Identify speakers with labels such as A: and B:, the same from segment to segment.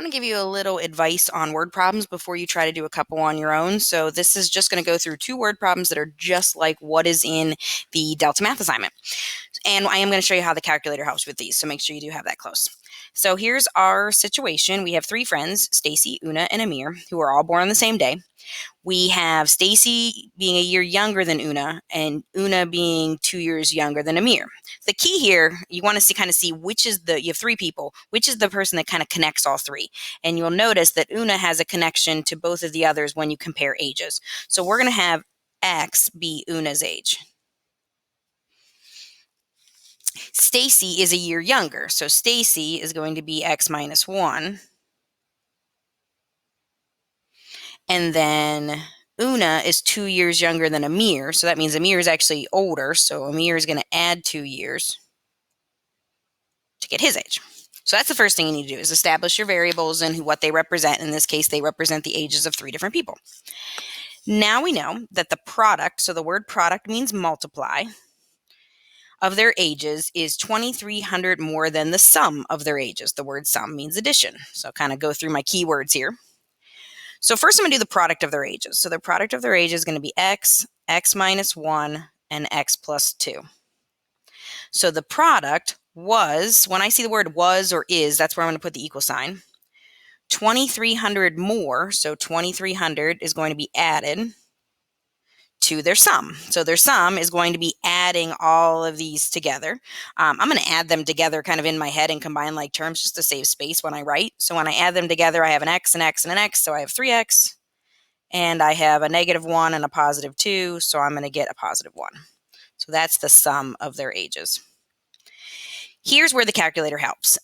A: want to give you a little advice on word problems before you try to do a couple on your own. So this is just going to go through 2 word problems that are just like what is in the Delta Math assignment. And I am going to show you how the calculator helps with these, so make sure you do have that close. So here's our situation. We have 3 friends, Stacy, Una, and Amir, who are all born on the same day. We have Stacy being a year younger than Una, and Una being 2 years younger than Amir. The key here, you want to kind of see which is you have 3 people, which is the person that kind of connects all 3. And you'll notice that Una has a connection to both of the others when you compare ages. So we're going to have X be Una's age. Stacy is a year younger, so Stacy is going to be X minus 1. And then Una is 2 years younger than Amir, so that means Amir is actually older, so Amir is going to add 2 years to get his age. So that's the first thing you need to do, is establish your variables and what they represent. In this case, they represent the ages of 3 different people. Now we know that the product, so the word product means multiply, of their ages is 2,300 more than the sum of their ages. The word sum means addition. So I'll kind of go through my keywords here. So first I'm going to do the product of their ages. So the product of their ages is going to be X, X minus 1, and X plus 2. So the product was, when I see the word was or is, that's where I'm going to put the equal sign. 2,300 more, so 2,300 is going to be added to their sum. So their sum is going to be adding all of these together. I'm going to add them together kind of in my head and combine like terms just to save space when I write. So when I add them together, I have an X, an X, and an X. So I have 3X, and I have a -1 and a +2. So I'm going to get a +1. So that's the sum of their ages. Here's where the calculator helps.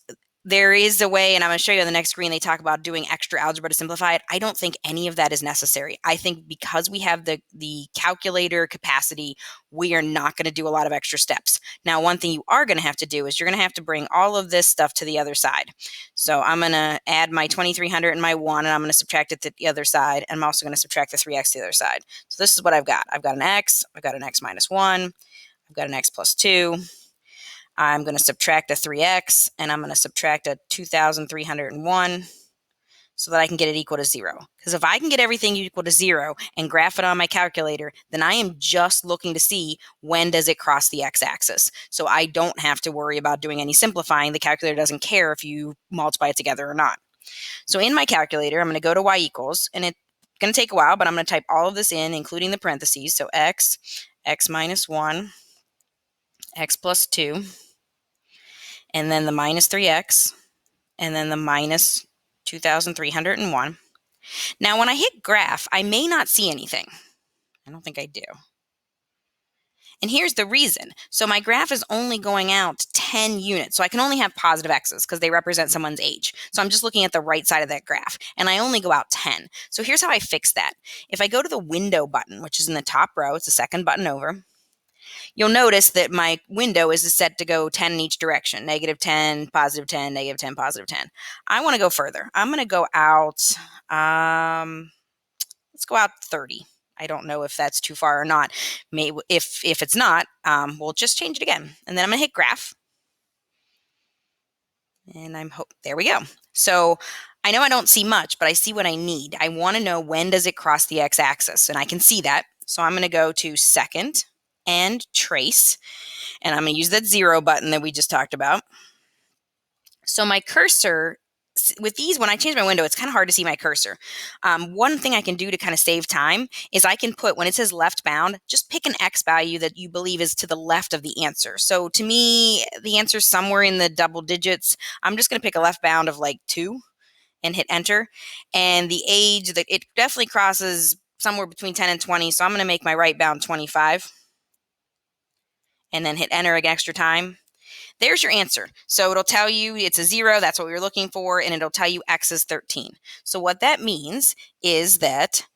A: There is a way, and I'm going to show you on the next screen, they talk about doing extra algebra to simplify it. I don't think any of that is necessary. I think because we have the calculator capacity, we are not going to do a lot of extra steps. Now, one thing you are going to have to do is you're going to have to bring all of this stuff to the other side. So I'm going to add my 2,300 and my 1, and I'm going to subtract it to the other side. And I'm also going to subtract the 3X to the other side. So this is what I've got. I've got an X, I've got an X minus 1, I've got an X plus 2. I'm going to subtract a 3X, and I'm going to subtract a 2,301 so that I can get it equal to 0. Because if I can get everything equal to 0 and graph it on my calculator, then I am just looking to see when does it cross the x-axis. So I don't have to worry about doing any simplifying. The calculator doesn't care if you multiply it together or not. So in my calculator, I'm going to go to y equals, and it's going to take a while, but I'm going to type all of this in, including the parentheses. So x, x minus 1, x plus 2, and then the minus 3x, and then the minus 2,301. Now, when I hit graph, I may not see anything. I don't think I do. And here's the reason. So my graph is only going out 10 units. So I can only have positive x's because they represent someone's age. So I'm just looking at the right side of that graph, and I only go out 10. So here's how I fix that. If I go to the window button, which is in the top row, it's the second button over, you'll notice that my window is set to go 10 in each direction, -10, +10, -10, +10. I want to go further. I'm going to go out, let's go out 30. I don't know if that's too far or not. If it's not, we'll just change it again. And then I'm going to hit graph. And there we go. So I know I don't see much, but I see what I need. I want to know when does it cross the x-axis, and I can see that. So I'm going to go to second and trace, and I'm going to use that 0 button that we just talked about. So my cursor, with these, when I change my window, it's kind of hard to see my cursor. One thing I can do to kind of save time is I can put, when it says left bound, just pick an x value that you believe is to the left of the answer. So to me, the answer is somewhere in the double digits. I'm just going to pick a left bound of like 2 and hit enter. And the age, that it definitely crosses somewhere between 10 and 20. So I'm going to make my right bound 25. And then hit enter an extra time. There's your answer. So it'll tell you it's a 0, that's what we were looking for, and it'll tell you x is 13. So what that means is that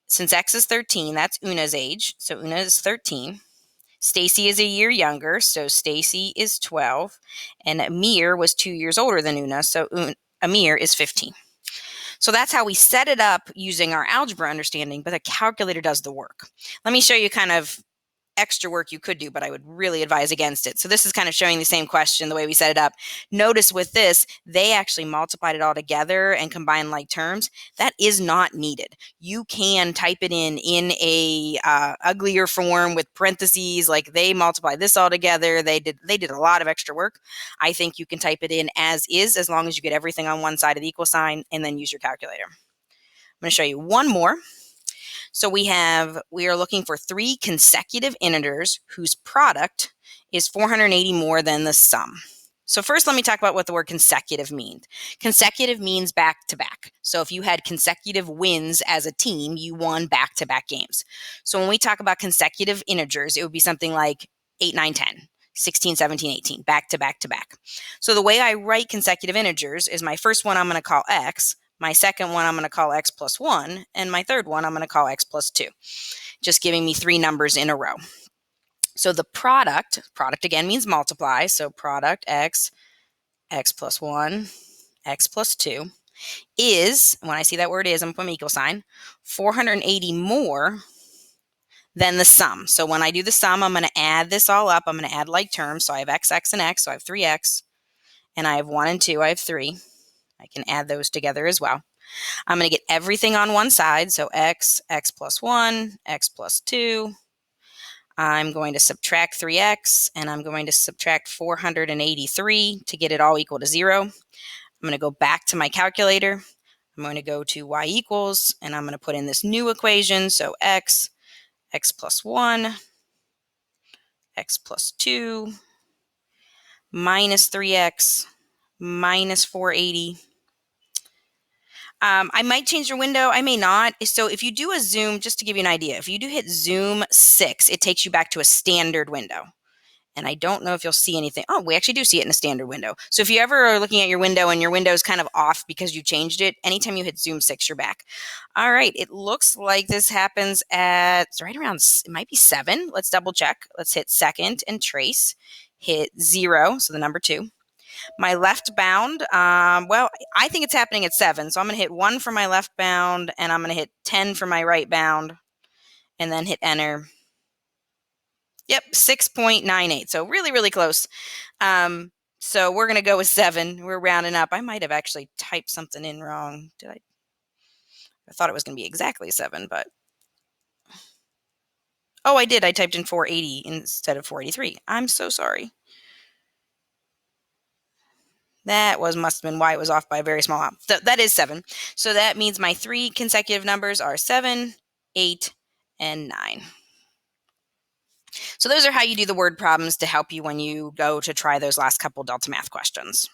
A: since x is 13, that's Una's age. So Una is 13. Stacy is a year younger, so Stacy is 12. And Amir was 2 years older than Una, so Amir is 15. So that's how we set it up using our algebra understanding, but the calculator does the work. Let me show you kind of extra work you could do, but I would really advise against it. So this is kind of showing the same question the way we set it up. Notice with this, they actually multiplied it all together and combined like terms. That is not needed. You can type it in a uglier form with parentheses, like they multiplied this all together. They did a lot of extra work. I think you can type it in as is, as long as you get everything on one side of the equal sign and then use your calculator. I'm going to show you one more. So we are looking for 3 consecutive integers whose product is 480 more than the sum. So first, let me talk about what the word consecutive means. Consecutive means back to back. So if you had consecutive wins as a team, you won back to back games. So when we talk about consecutive integers, it would be something like 8, 9, 10, 16, 17, 18, back to back to back. So the way I write consecutive integers is my first one I'm going to call x, my second one I'm going to call x plus 1, and my third one I'm going to call x plus 2, just giving me 3 numbers in a row. So the product again means multiply, so product x plus 1, x plus 2, is, when I see that word is, I'm putting an equal sign, 480 more than the sum. So when I do the sum, I'm going to add this all up. I'm going to add like terms. So I have x, and x, so I have 3x, and I have 1 and 2, I have 3. I can add those together as well. I'm going to get everything on one side, so x plus 1, x plus 2. I'm going to subtract 3x, and I'm going to subtract 483 to get it all equal to 0. I'm going to go back to my calculator. I'm going to go to y equals, and I'm going to put in this new equation, so x plus 1, x plus 2, minus 3x, minus 480. I might change your window. I may not. So if you do a zoom, just to give you an idea, if you do hit zoom 6, it takes you back to a standard window. And I don't know if you'll see anything. Oh, we actually do see it in a standard window. So if you ever are looking at your window and your window is kind of off because you changed it, anytime you hit zoom 6, you're back. All right. It looks like this happens at right around, it might be 7. Let's double check. Let's hit second and trace. Hit 0, so the number 2. My left bound, well, I think it's happening at 7. So I'm going to hit 1 for my left bound, and I'm going to hit 10 for my right bound, and then hit enter. Yep, 6.98. So really, really close. So we're going to go with 7. We're rounding up. I might have actually typed something in wrong. Did I? I thought it was going to be exactly 7, but. Oh, I did. I typed in 480 instead of 483. I'm so sorry. That must have been why it was off by a very small amount. So that is 7. So that means my 3 consecutive numbers are 7, 8, and 9. So those are how you do the word problems to help you when you go to try those last couple Delta Math questions.